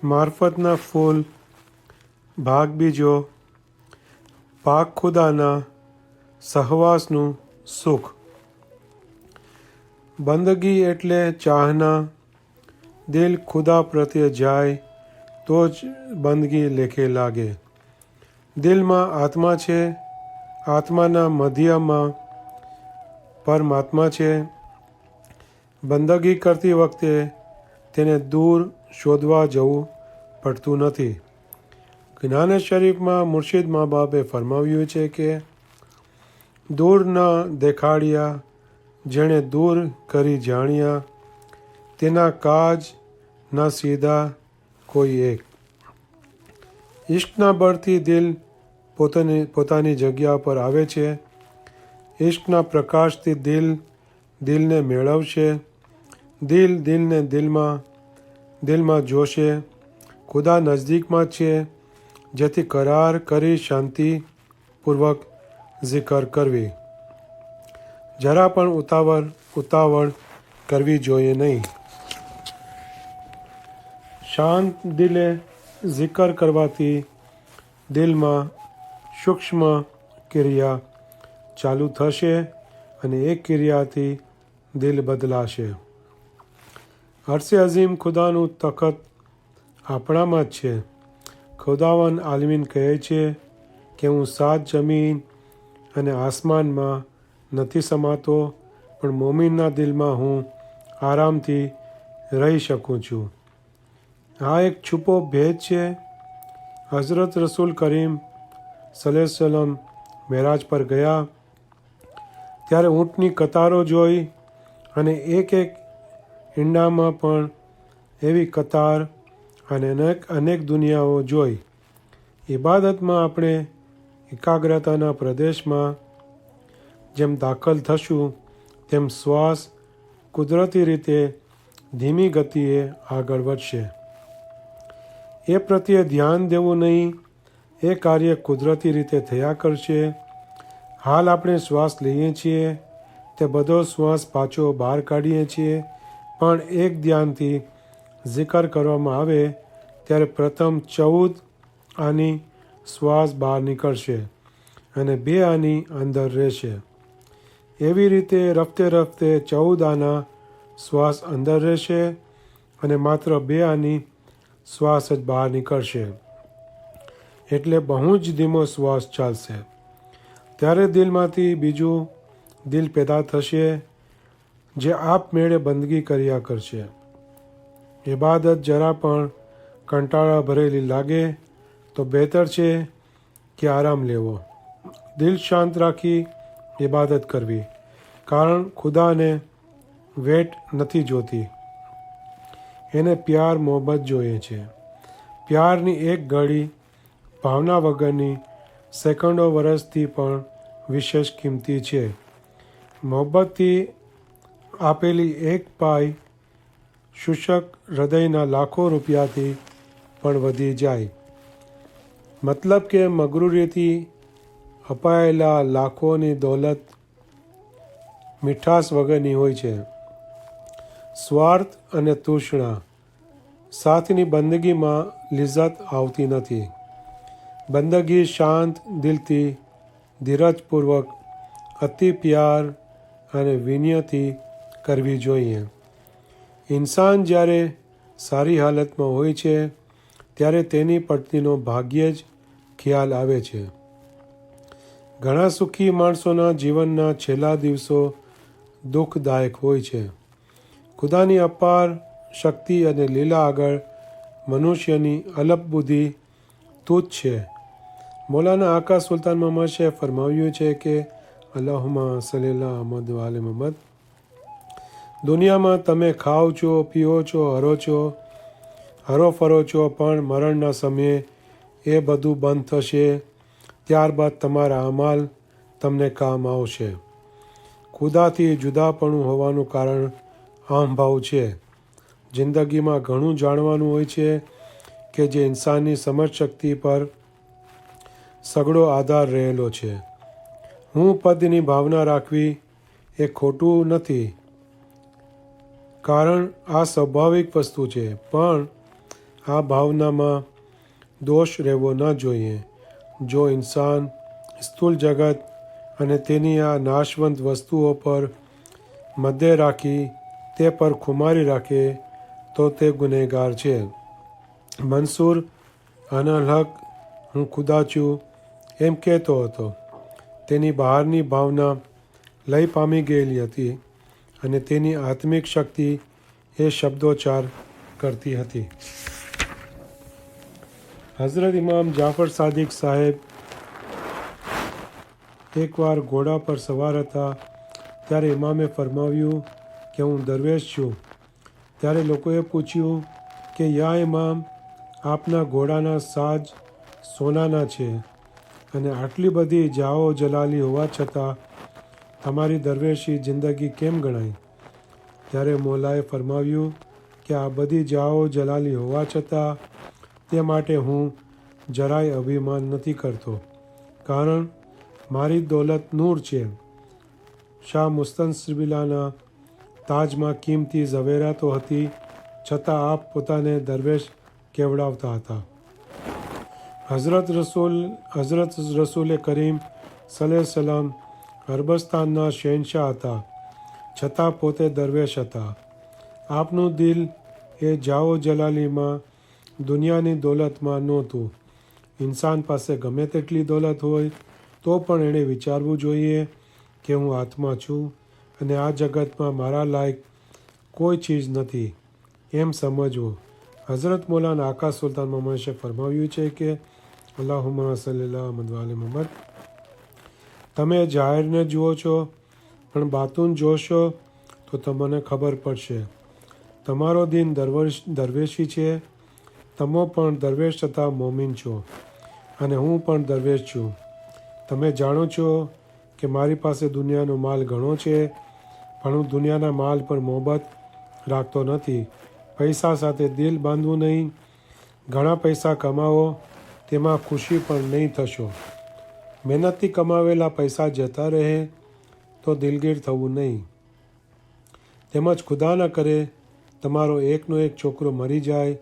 મારફતના ફૂલ, ભાગ બીજો, પાક ખુદાના સહવાસનું સુખ. બંદગી એટલે ચાહના. દિલ ખુદા પ્રત્યે જાય તો જ બંદગી લેખે લાગે. દિલમાં આત્મા છે, આત્માના મધ્યમાં પરમાત્મા છે. બંદગી કરતી વખતે તેને દૂર શોધવા જવું પડતું નથી. જ્ઞાન શરીફમાં મુર્શિદ મા બાપે ફરમાવ્યું છે કે દૂર ન દેખાડ્યા જેણે દૂર કરી જાણ્યા, તેના કાજ ન સીધા કોઈ એક. ઇશ્કના બળથી દિલ પોતાની જગ્યા પર આવે છે. ઇશ્કના પ્રકાશથી દિલને મેળવશે. દિલ દિલને દિલમાં જોશે. ખુદા નજદીકમાં છે, જેથી કરાર કરી શાંતિપૂર્વક જિકર કરવી. જરા પણ ઉતાવળ કરવી જોઈએ નહીં. શાંત દિલે જિકર કરવાથી દિલમાં સૂક્ષ્મ ક્રિયા ચાલુ થશે અને એ ક્રિયાથી દિલ બદલાશે. અરશે અઝીમ ખુદાનું તખત આપણામાં જ છે. ખુદાવન આલમીન કહે છે કે હું સાત જમીન અને આસમાનમાં નથી સમાતો, પણ મોમીનના દિલમાં હું આરામથી રહી શકું છું. આ એક છુપો ભેદ છે. હઝરત રસૂલ કરીમ સલ્લલ્લાહુ અલૈહિ વસલ્લમ મેરાજ પર ગયા ત્યારે ઊંટની કતારો જોઈ અને એક ઈંડામાં પણ એવી કતાર અને અનેક દુનિયાઓ જોઈ. ઇબાદતમાં આપણે એકાગ્રતાના પ્રદેશમાં જેમ દાખલ થશું તેમ શ્વાસ કુદરતી રીતે ધીમી ગતિએ આગળ વધશે. એ પ્રત્યે ધ્યાન દેવું નહીં. એ કાર્ય કુદરતી રીતે થયા કરશે. હાલ આપણે શ્વાસ લઈએ છીએ તે બધો શ્વાસ પાછો બહાર કાઢીએ છીએ, પણ એક ધ્યાનથી જિકર કરવામાં આવે ત્યારે પ્રથમ 14 આની શ્વાસ બહાર નીકળશે અને 2 આની અંદર રહેશે. એવી રીતે રફતે 14 આના શ્વાસ અંદર રહેશે અને માત્ર 2 આની શ્વાસ જ બહાર નીકળશે. એટલે બહુ જ ધીમો શ્વાસ ચાલશે. ત્યારે દિલમાંથી બીજું દિલ પેદા થશે, જે આપમેળે બંદગી કર્યા કરશે. ઇબાદત જરા પણ કંટાળા ભરેલી લાગે તો બહેતર છે કે આરામ લેવો. દિલ શાંત રાખી ઇબાદત કરવી, કારણ ખુદાને વેટ નથી જોતી, એને પ્યાર મોહબ્બત જોઈએ છે. પ્યારની એક ઘડી ભાવના વગરની સેકન્ડો વર્ષથી પણ વિશેષ કિંમતી છે. મોહબ્બતથી આપેલી એક પાઈ શુષ્ક હૃદયના લાખો રૂપિયાથી પણ વધી જાય. મતલબ કે મગરૂરીથી અપાયેલા લાખોની દોલત મીઠાશ વગરની હોય છે. સ્વાર્થ અને તૃષ્ણા સાથની બંદગીમાં લિજ્જત આવતી નથી. બંદગી શાંત દિલથી, ધીરજપૂર્વક, અતિ પ્યાર અને વિનયથી કરવી જોઈએ. ઇન્સાન જ્યારે સારી હાલતમાં હોય છે ત્યારે તેની પડતીનો ભાગ્યે જ ખ્યાલ આવે છે. ઘણા સુખી માણસોના જીવનના છેલ્લા દિવસો દુઃખદાયક હોય છે. ખુદાની અપાર શક્તિ અને લીલા આગળ મનુષ્યની અલ્પ બુદ્ધિ તુચ્છ છે. મૌલાના આકા સુલતાન મોહમ્મદ શેખ ફરમાવ્યું છે કે અલ્લાહુમ્મા સલ્લી અલા મુહમ્મદ વ આલે મુહમ્મદ. દુનિયામાં તમે ખાઓ છો, પીઓ છો, હરો ફરો છો, પણ મરણના સમયે એ બધું બંધ થશે. ત્યારબાદ તમારા અમાલ તમને કામ આવશે. ખુદાથી જુદાપણું હોવાનું કારણ અહંભાવ છે. જિંદગીમાં ઘણું જાણવાનું હોય છે કે જે ઇન્સાનની સમજ શક્તિ પર સઘળો આધાર રહેલો છે. હું પદની ભાવના રાખવી એ ખોટું નથી, કારણ આ સ્વાભાવિક વસ્તુ છે, પણ આ ભાવનામાં દોષ રહેવો ન જોઈએ. જો ઇન્સાન સ્થૂળ જગત અને તેની આ નાશવંત વસ્તુઓ પર મધ્ય રાખી તે પર ખુમારી રાખે તો તે ગુનેગાર છે. મંસૂર અનલ હક હું ખુદા છું એમ કહેતો હતો. તેની બહારની ભાવના લય પામી ગયેલી હતી અને તેની આત્મિક શક્તિ એ શબ્દોચ્ચાર કરતી હતી. હઝરત ઇમામ જાફર સાદિક સાહેબ એકવાર ઘોડા પર સવાર હતા. ત્યારે ઇમામે ફરમાવ્યું કે હું દરવેશ છું. ત્યારે લોકોએ પૂછ્યું કે યા ઇમામ, આપના ઘોડાના સાજ સોનાના છે અને આટલી બધી જાઓ જલાલી હોવા છતાં તમારી દરવેશી જિંદગી કેમ ગણાય? ત્યારે મોલાએ ફરમાવ્યું કે આ બધી જાઓ જલાલી હોવા છતાં તે માટે હું જરાય અભિમાન નથી કરતો, કારણ મારી દોલત નૂર છે. શાહ મુસ્તનસિબિલાના તાજમાં કિંમતી ઝવેરાતો હતી, છતાં આપ પોતાને દરવેશ કેવડાવતા હતા. હઝરત રસૂલ કરીમ સલ્લલ્લાહુ અરબસ્તાનના શહેનશાહ હતા, છતાં પોતે દરવેશ હતા. આપનું દિલ એ જાઓ જલાલીમાં દુનિયાની દોલતમાં નહોતું. ઇન્સાન પાસે ગમે તેટલી દોલત હોય તો પણ એણે વિચારવું જોઈએ કે હું આત્મા છું અને આ જગતમાં મારા લાયક કોઈ ચીજ નથી એમ સમજવું. હઝરત મૌલાના આકા સુલતાન મોહમ્મદ શેખ ફરમાવ્યું છે કે અલ્લાહુમ્મા સલ્લલ્લાહુ અલા મુહમ્મદ, તમે જાહેરને જુઓ છો પણ બાતુન જોશો તો તમને ખબર પડશે. તમારો દિન દરવેશી છે. તમે પણ દરવેશ તથા મોમિન છો અને હું પણ દરવેશ છું. તમે જાણો છો કે મારી પાસે દુનિયાનો માલ ઘણો છે, પણ હું દુનિયાના માલ પર મોહબ્બત રાખતો નથી. પૈસા સાથે દિલ બાંધવું નહીં. ઘણા પૈસા કમાવો, તેમાં ખુશી પણ નહીં થશો. મહેનતથી કમાવેલા પૈસા જતા રહે તો દિલગીર થવું નહીં. તેમજ ખુદા ન કરે તમારો એકનો એક છોકરો મરી જાય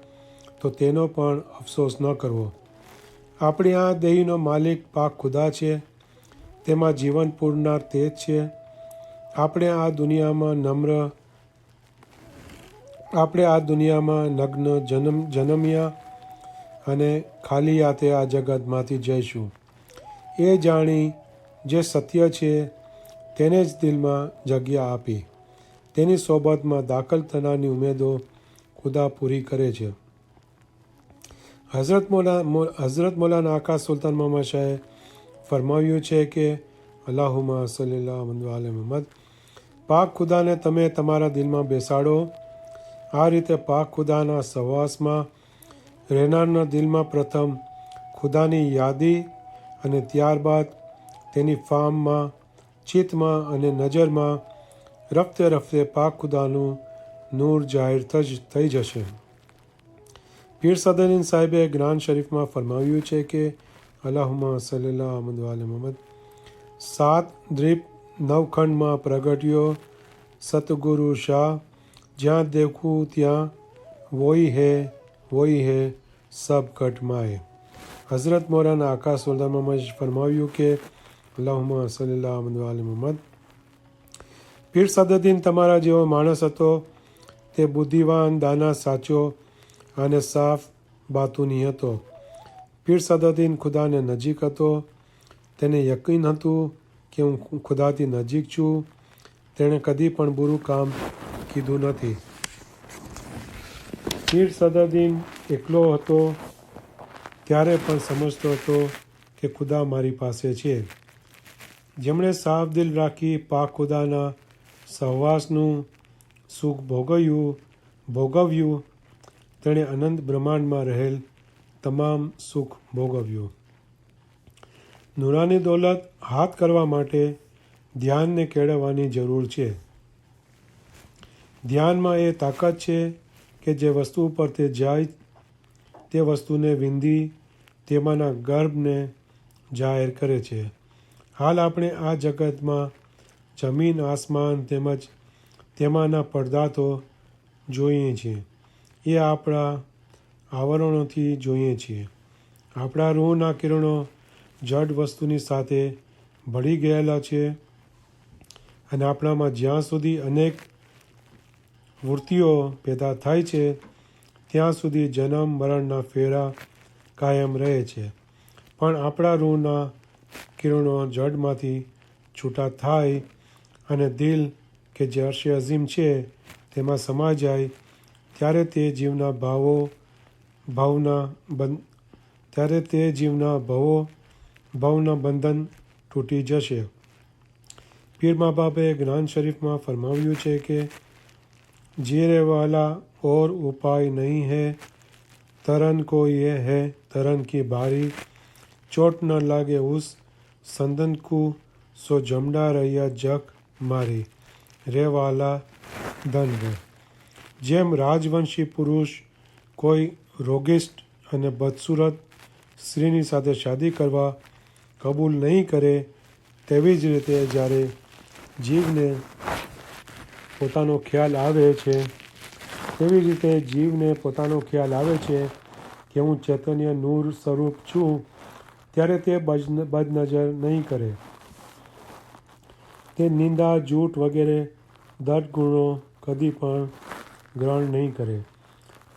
તો તેનો પણ અફસોસ ન કરવો. આપણી આ દેહીનો માલિક પાક ખુદા છે. તેમાં જીવન પૂરનાર તે જ છે. આપણે આ દુનિયામાં નગ્ન જન્મ્યા અને ખાલી હાથે આ જગતમાંથી જઈશું. એ જાણી જે સત્ય છે તેને જ દિલમાં જગ્યા આપી તેની સોબતમાં દાખલ થનારની ઉમેદો ખુદા પૂરી કરે છે. હઝરત મૌલાના આકા સુલતાન મોહમ્મદ શાહે ફરમાવ્યું છે કે અલ્લાહુમ્મા સલ્લલ્લાહુ અલા મુહમ્મદ, પાક ખુદાને તમે તમારા દિલમાં બેસાડો. આ રીતે પાક ખુદાના સહવાસમાં રહેનારના દિલમાં પ્રથમ ખુદાની યાદી અને ત્યારબાદ તેની ફામમાં, ચિત્તમાં અને નજરમાં રફતે રફતે પાક ખુદાનું નૂર જાહેર થઈ જશે. પીર સદરુદ્દીન સાહેબે જ્ઞાન શરીફમાં ફરમાવ્યું છે કે અલ્લાહુમ્મા સલ્લલ્લાહુ અલા મુહમ્મદ, 7 દ્વીપ નવખંડમાં પ્રગટ્યો સતગુરુ શાહ, જ્યાં દેખું ત્યાં વોઈ હે સબ ઘટમાએ. હઝરત મૌલાના આકા સુલતાન મોહમ્મદ ફરમાવ્યું કે અલ્લાહુમ્મા સલ્લલ્લાહુ અલા મુહમ્મદ, પીર સદરુદ્દીન તમારા જેવો માણસ હતો. તે બુદ્ધિવાન, દાના, સાચો અને સાફ બાતુની હતો. પીર સદરુદ્દીન ખુદાને નજીક હતો. તેને યકીન હતું કે હું ખુદાથી નજીક છું. તેણે કદી પણ બુરું કામ કીધું નથી. પીર સદરુદ્દીન એકલો હતો ત્યારે પણ સમજતો હતો કે ખુદા મારી પાસે છે. જેમણે સાફ દિલ રાખી પાક ખુદાના સહવાસનું સુખ ભોગવ્યું તેણે અનંત બ્રહ્માંડમાં રહેલ તમામ સુખ ભોગવ્યું. નૂરાની દોલત હાથ કરવા માટે ધ્યાનને કેળવવાની જરૂર છે. ધ્યાનમાં એ તાકાત છે કે જે વસ્તુ ઉપર તે જાય તે વસ્તુને વિંધી તેમાંના ગર્ભને જાહેર કરે છે. હાલ આપણે આ જગતમાં જમીન, આસમાન તેમજ તેમાંના પડદાતો જોઈએ છીએ. એ આપણા આવરણોથી જોઈએ છીએ. આપણા રૂહના કિરણો જડ વસ્તુની સાથે ભળી ગયેલા છે અને આપણામાં જ્યાં સુધી અનેક વૃત્તિઓ પેદા થાય છે ત્યાં સુધી જન્મ મરણના ફેરા કાયમ રહે છે. પણ આપણા રૂહના કિરણો જડમાંથી છૂટા થાય અને દિલ કે જે અર્શે અઝીમ છે તેમાં સમાઈ જાય ત્યારે તે જીવના ભવના બંધન તૂટી જશે. પીર મા બાપે જ્ઞાન શરીફમાં ફરમાવ્યું છે કે જીરે વાલા और उपाय नहीं है, तरन को ये है तरन की बारी, चोट न लागे उस संदन को सो जमड़ा રહ્યા જગ મારી, રે વાલા ધન રે. જેમ રાજવંશી પુરુષ કોઈ રોગિષ્ટ અને બદસુરત સ્ત્રીની સાથે શાદી કરવા કબૂલ નહીં કરે, તેવી જ રીતે જ્યારે જીવને પોતાનો ખ્યાલ આવે છે કે હું ચૈતન્ય નૂર સ્વરૂપ છું, ત્યારે તે બદનજર નહીં કરે. તે નિંદા જૂઠ વગેરે દર્દ ગુણો કદી પણ ગ્રહણ નહીં કરે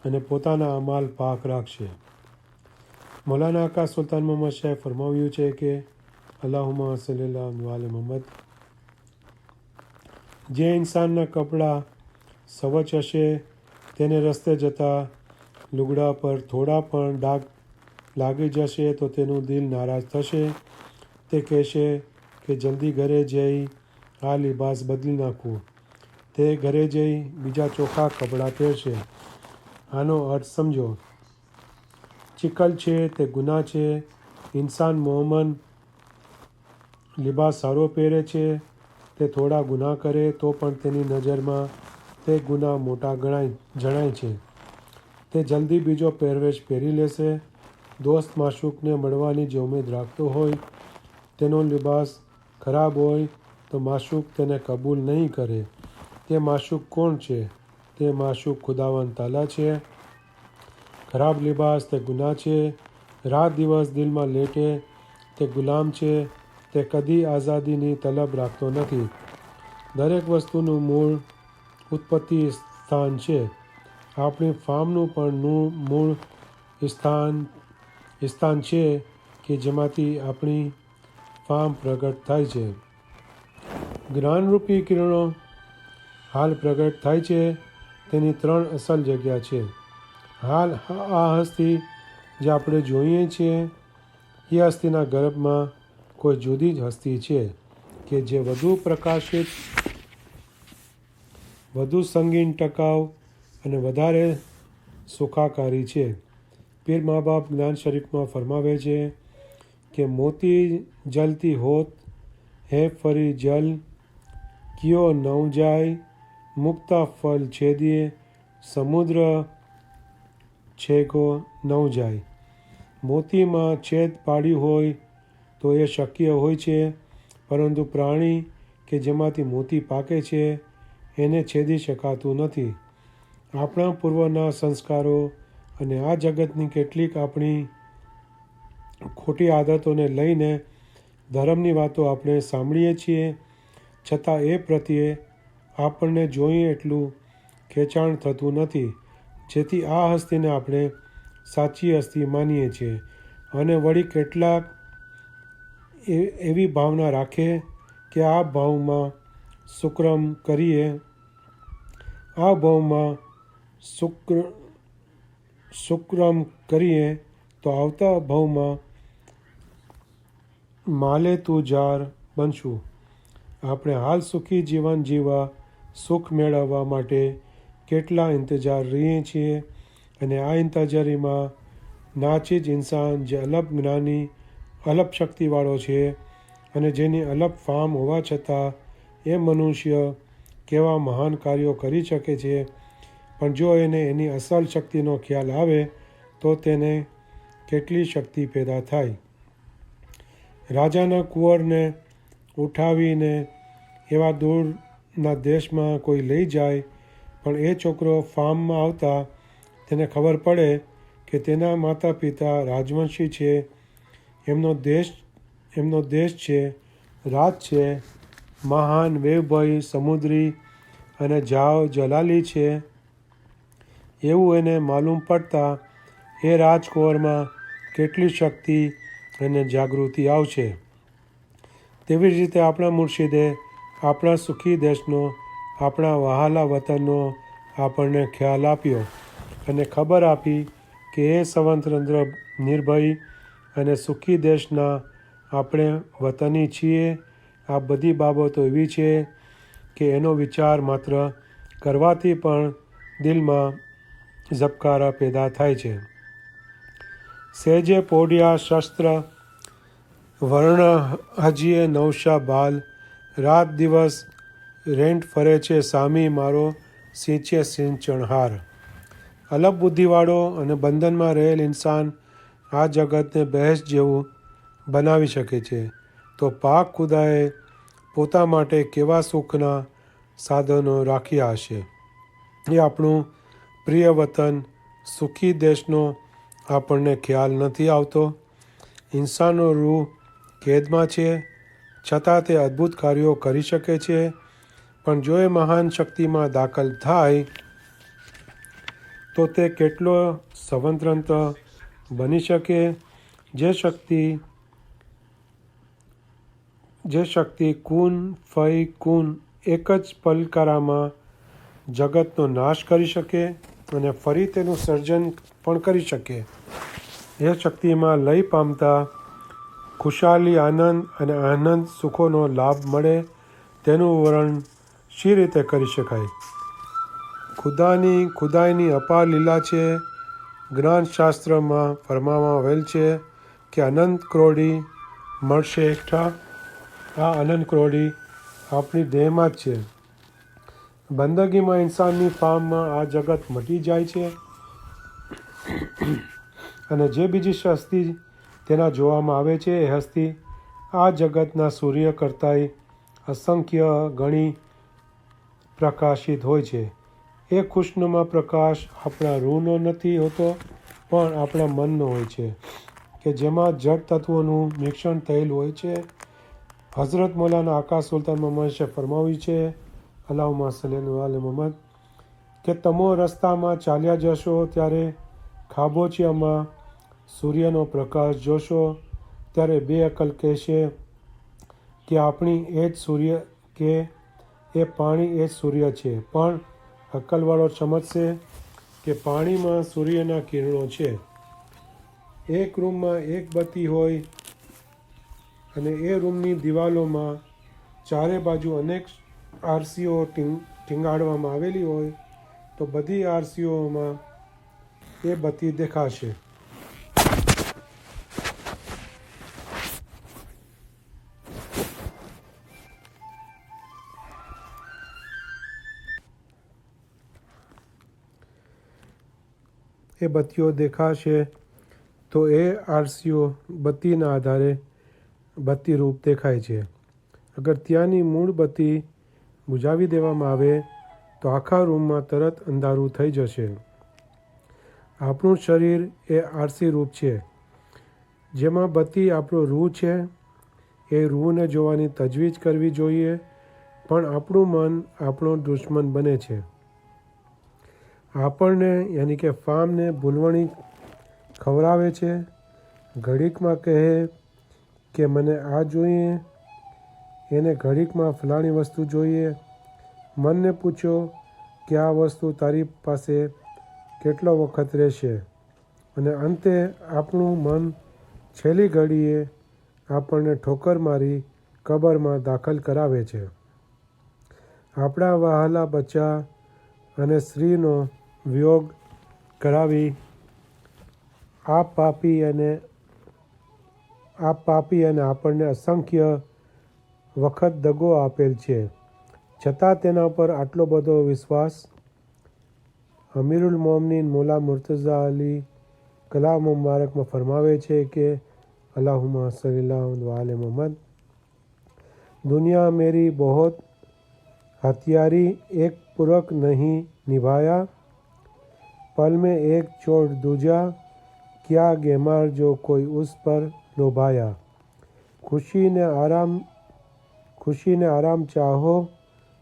અને પોતાના અમાલ પાક રાખશે. મૌલાના આકા સુલતાન મોહમ્મદ શાહે ફરમાવ્યું છે કે અલ્લાહુમ્મા સલ્લી અલા મુહમ્મદ, જે ઇન્સાનના કપડાં સ્વચ્છ હશે તેને રસ્તે જતા લુગડા પર થોડા પણ ડાઘ લાગી જશે તો તેનું દિલ નારાજ થશે. તે કહેશે કે જલ્દી ઘરે જઈ આ લિબાસ બદલી નાખવું. તે ઘરે જઈ બીજા ચોખ્ખા કપડાં પહેરશે. આનો અર્થ સમજો. ચિકલ છે તે ગુનાહ છે. ઇન્સાન મોમન લિબાસ સારો પહેરે છે, તે થોડા ગુનાહ કરે તો પણ તેની નજરમાં તે ગુનાહ મોટા જણાય છે. તે જલ્દી બીજો પહેરવેશ પહેરી લેશે. દોસ્ત માશુકને મળવાની જે ઉમેદ રાખતો હોય તેનો લિબાસ ખરાબ હોય તો માશુક તેને કબૂલ નહીં કરે. તે માશુક કોણ છે? તે માશુક ખુદાવંદ તાલા છે. ખરાબ લિબાસ તે ગુનાહ છે. રાત દિવસ દિલમાં લેટે તે ગુલામ છે. તે કદી આઝાદીની તલબ રાખતો નથી. દરેક વસ્તુનું મૂળ ઉત્પત્તિ સ્થાન છે. આપણી ફામનું પણ મૂળ સ્થાન છે કે જેમાંથી આપણી ફામ પ્રગટ થાય છે. જ્ઞાનરૂપી કિરણો હાલ પ્રગટ થાય છે તેની 3 અસલ જગ્યા છે. હાલ આ હસ્તી જે આપણે જોઈએ છીએ એ હસ્તીના ગર્ભમાં કોઈ જુદી જ હસ્તી છે કે જે વધુ પ્રકાશિત, વધુ સંગીન, ટકાઉ અને વધારે સુખાકારી છે. પીર મા બાપ જ્ઞાન શરીફમાં ફરમાવે છે કે મોતી જલતી હોત હે ફરી જલ, કિયો નવ જાય મુક્તા ફલ છેદીએ, સમુદ્ર છેકો નવ જાય. મોતીમાં છેદ પાડ્યું હોય તો એ શક્ય હોય છે, પરંતુ પ્રાણી કે જેમાંથી મોતી પાકે છે એને છેદી શકાતું નથી. આપણા પૂર્વના સંસ્કારો અને આ જગતની કેટલીક આપણી ખોટી આદતોને લઈને ધર્મની વાતો આપણે સાંભળીએ છીએ, છતાં એ પ્રત્યે આપણને જોઈએ એટલું ખેંચાણ થતું નથી, જેથી આ હસ્તીને આપણે સાચી હસ્તી માનીએ છીએ. અને વળી કેટલાક એવી ભાવના રાખે કે આ ભાવમાં શુક્રમ કરીએ તો આવતા ભાવમાં માલે તું જાર બનશું. આપણે હાલ સુખી જીવન જીવવા, સુખ મેળવવા માટે કેટલા ઇંતજાર રહીએ છીએ અને આ ઇંતજારીમાં નાચીજ ઇન્સાન જે અલપ જ્ઞાની, અલપ શક્તિવાળો છે અને જેની અલપ ફામ હોવા છતાં એ મનુષ્ય કેવા મહાન કાર્યો કરી શકે છે, પણ જો એને એની અસલ શક્તિનો ખ્યાલ આવે તો તેને કેટલી શક્તિ પેદા થાય. રાજાના કુંવરને ઉઠાવીને એવા દૂરના દેશમાં કોઈ લઈ જાય, પણ એ છોકરો ફાર્મમાં આવતા તેને ખબર પડે કે તેના માતા પિતા રાજવંશી છે, એમનો દેશ છે, રાજ છે, મહાન વૈભવી સમુદ્રી અને જાવ જલાલી છે, એવું એને માલુમ પડતા એ રાજકુંવરમાં કેટલી શક્તિ અને જાગૃતિ આવશે. તેવી જ રીતે આપણા મુર્શિદે આપણા સુખી દેશનો, આપણા વહાલા વતનનો આપણને ખ્યાલ આપ્યો અને ખબર આપી કે એ સ્વતંત્ર, નિર્ભય અને સુખી દેશના આપણે વતની છીએ. આ બધી બાબતો એવી છે કે એનો વિચાર માત્ર કરવાથી પણ દિલમાં ઝબકારા પેદા થાય છે. સહેજે પોઢિયા શસ્ત્ર વર્ણ હજીએ નવશા બાલ, રાત દિવસ રેંટ ફરે છે સામી મારો સિંચે સિંચણહાર. અલગ બુદ્ધિવાળો અને બંધનમાં રહેલ ઇન્સાન આ જગતને બહેશ જેવું બનાવી શકે છે, તો પાક ખુદાએ પોતા માટે કેવા સુખના સાધનો રાખ્યા હશે. એ આપણું પ્રિય વતન સુખી દેશનો આપણને ખ્યાલ નથી આવતો. ઇન્સાનનો રૂહ કેદમાં છે, છતાં તે અદ્ભુત કાર્યો કરી શકે છે. પણ જો એ મહાન શક્તિમાં દાખલ થાય તો તે કેટલો સ્વતંત્ર બની શકે. જે શક્તિ કુન ફઈ કુન એક જ પલકારામાં જગતનો નાશ કરી શકે અને ફરી તેનું સર્જન પણ કરી શકે. એ શક્તિમાં લય પામતા ખુશાલી, આનંદ અને આનંદ સુખોનો લાભ મળે તેનું વર્ણન શી રીતે કરી શકાય? ખુદાઈની અપાર લીલા છે. જ્ઞાનશાસ્ત્રમાં ફરમાવવામાં આવેલ છે કે અનંત ક્રોડી મળશે એકઠા. આ અનંત ક્રોડી આપણી દેહમાં જ છે. બંદગીમાં ઇન્સાનની ફામમાં આ જગત મટી જાય છે અને જે બીજી હસ્તી તેના જોવામાં આવે છે એ હસ્તી આ જગતના સૂર્ય કરતાંય અસંખ્ય ગણી પ્રકાશિત હોય છે. એ ખુશનુમા પ્રકાશ આપણા રૂહનો નથી હોતો, પણ આપણા મનનો હોય છે કે જેમાં જડ તત્વોનું મિશ્રણ થયેલું હોય છે. હઝરત મૌલાના આકા સુલતાન મોહમ્મદ શાહ ફરમાવ્યું છે, અલ્લાહુમ્મા સલ્લી અલા મુહમ્મદ, કે તમો રસ્તામાં ચાલ્યા જશો ત્યારે ખાબોચિયામાં સૂર્યનો પ્રકાશ જોશો ત્યારે બેઅકલ કહેશે કે આપણી એ જ સૂર્ય કે એ પાણી એ જ સૂર્ય છે. પણ અક્કલવાળો સમજશે કે પાણીમાં સૂર્યના કિરણો છે. એક રૂમમાં એક બત્તી હોય અને એ રૂમની દિવાલોમાં ચારે બાજુ અનેક આરસીઓ ટીંગાડવામાં આવેલી હોય તો બધી આરસીઓમાં એ બત્તી દેખાશે. એ બત્તીઓ દેખાશે તો એ આરસીઓ બત્તીના આધારે બત્તી રૂપ દેખાય છે. અગર ત્યાંની મૂળ બત્તી બુઝાવી દેવામાં આવે તો આખા રૂમમાં તરત અંધારું થઈ જશે. આપણું શરીર એ આરસી રૂપ છે, જેમાં બત્તી આપણો રૂહ છે. એ રૂહને જોવાની તજવીજ કરવી જોઈએ, પણ આપણું મન આપણો દુશ્મન બને છે. આપણને યાની કે ફામને ભૂલવણી ખવડાવે છે. ઘડીકમાં કહે કે મને આ જોઈએ, એને ઘડીકમાં ફલાણી વસ્તુ જોઈએ. મનને પૂછો કે આ વસ્તુ તારી પાસે કેટલો વખત રહેશે, અને અંતે આપણું મન છેલ્લી ઘડીએ આપણને ઠોકર મારી કબરમાં દાખલ કરાવે છે. આપણા વહાલા બચ્ચા અને સ્ત્રીનો વિયોગ કરાવી આ પાપી અને આપણને અસંખ્ય વખત દગો આપેલ છે, છતાં તેના પર આટલો બધો વિશ્વાસ. અમીરુલ મોમિનીન મૌલા મુર્તઝા અલી કલામ મુબારકમાં ફરમાવે છે કે અલ્લાहुम्मा सल्लल्लाहु अलैहि मोहम्मद, दुनिया मेरी बहुत हथियारी एक पूरक नहीं निभाया, पल में एक छोड़ दूजा क्या गेमार जो कोई उस पर लोभाया। खुशी ने आराम चाहो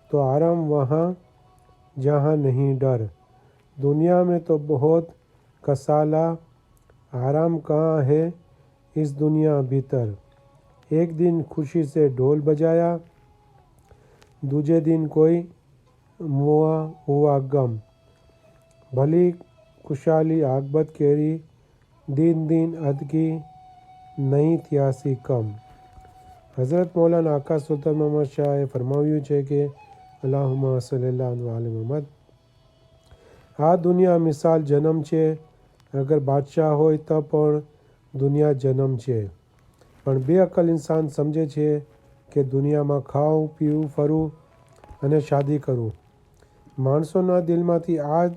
तो आराम वहाँ जहाँ नहीं डर। दुनिया में तो बहुत कसाला, आराम कहाँ है इस दुनिया भीतर। एक दिन खुशी से ढोल बजाया, दूजे दिन कोई मुआ हुआ गम। भली खुशहाली आगबत केरी, दिन दिन अदकी નહીં ત્યાસી કમ। હઝરત મૌલાના આકા સુલતાન મોહમ્મદ શાહે ફરમાવ્યું છે કે અલ્લાહુમ્મા સલ્લલ્લાહુ અલા મુહમ્મદ, આ દુનિયા મિસાલ જન્મ છે। અગર બાદશાહ હોય તો પણ દુનિયા જન્મ છે, પણ બેઅકલ ઇન્સાન સમજે છે કે દુનિયામાં ખાવું, પીવું, ફરવું અને શાદી કરવું। માણસોના દિલમાંથી આ જ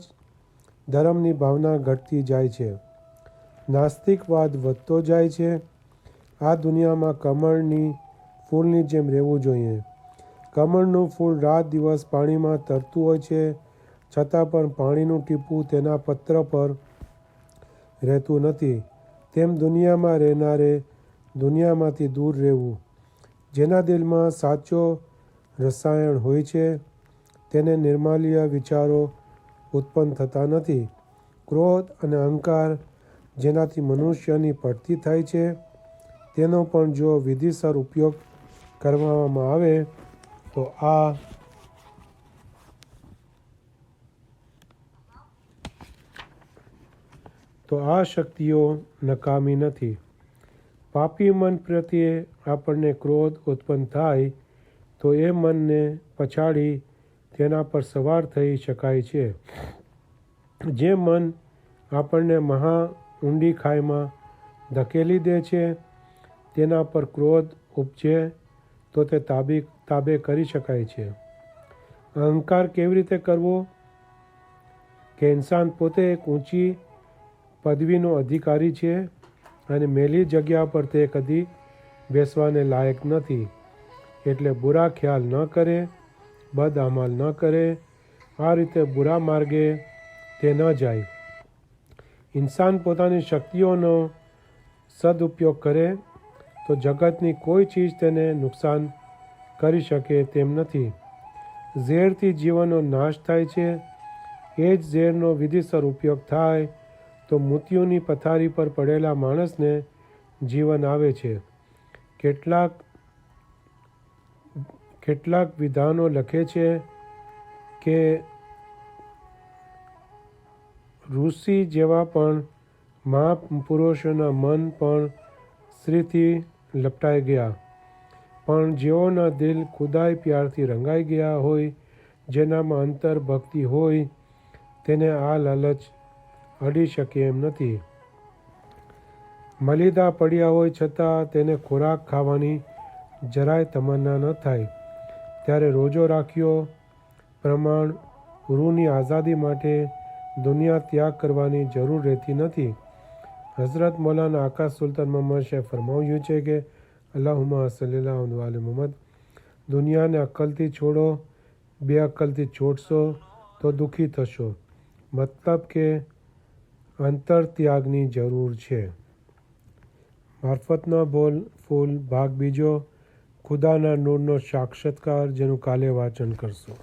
ધર્મની ભાવના ઘટતી જાય છે। નાસ્તિકવાદ વધતો જાય છે। આ દુનિયામાં કમળની ફૂલની જેમ રહેવું જોઈએ। કમળનું ફૂલ રાત દિવસ પાણીમાં તરતું હોય છે, છતાં પણ પાણીનું ટીપું તેના પત્ર પર રહેતું નથી। તેમ દુનિયામાં રહેનારે દુનિયામાંથી દૂર રહેવું। જેના દિલમાં સાચો રસાયણ હોય છે તેને નિર્માલ્ય વિચારો ઉત્પન્ન થતા નથી। ક્રોધ અને અહંકાર જેનાથી મનુષ્યની પડતી થાય છે તેનો પણ જો વિધિસર ઉપયોગ કરવામાં આવે તો આ શક્તિઓ નકામી નથી। પાપી મન પ્રત્યે આપણને ક્રોધ ઉત્પન્ન થાય તો એ મનને પછાડી તેના પર સવાર થઈ શકાય છે। જે મન આપણને મહા ઊંડી ખાઈમાં ધકેલી દે છે તેના પર ક્રોધ ઉપજે તો તે તાબે કરી શકાય છે। અહંકાર કેવી રીતે કરવો કે ઇન્સાન પોતે એક ઊંચી પદવીનો અધિકારી છે અને મેલી જગ્યા પર તે કદી બેસવાને લાયક નથી, એટલે બુરા ખ્યાલ ન કરે, બદ અમલ ન કરે, આ રીતે બુરા માર્ગે તે ન જાય। ઇન્સાન પોતાની શક્તિઓનો સદુપયોગ કરે તો જગતની કોઈ ચીજ તેને નુકસાન કરી શકે તેમ નથી। ઝેરથી જીવનનો નાશ થાય છે, એ જ ઝેરનો વિધિસર ઉપયોગ થાય તો મૃત્યુની પથારી પર પડેલા માણસને જીવન આવે છે। કેટલાક વિધાનો લખે છે કે ઋષિ જેવા પણ મહાપુરુષોના મન પણ સ્ત્રીથી લપટાઈ ગયા, પણ જેઓના દિલ ખુદાઈ પ્યારથી રંગાઈ ગયા હોય, જેનામાં અંતર ભક્તિ હોય, તેને આ લાલચ અડી શકે એમ નથી। મલીદા પડ્યા હોય છતાં તેને ખોરાક ખાવાની જરાય તમન્ના ન થાય, ત્યારે રોજો રાખ્યો પ્રમાણ રૂહની આઝાદી માટે દુનિયા ત્યાગ કરવાની જરૂર રહેતી નથી। હઝરત મૌલાના આકા સુલતાન મોહમ્મદ શાહે ફરમાવ્યું છે કે અલ્લાહુમ્મા સલ્લલ્લાહુ અલા મુહમ્મદ, દુનિયાને અક્કલથી છોડો, બેઅક્કલથી છોડશો તો દુઃખી થશો। મતલબ કે અંતર ત્યાગની જરૂર છે। મારફતના ફૂલ ભાગ બીજો, ખુદાના નૂરનો સાક્ષાત્કાર, જેનું કાલે વાંચન કરશો।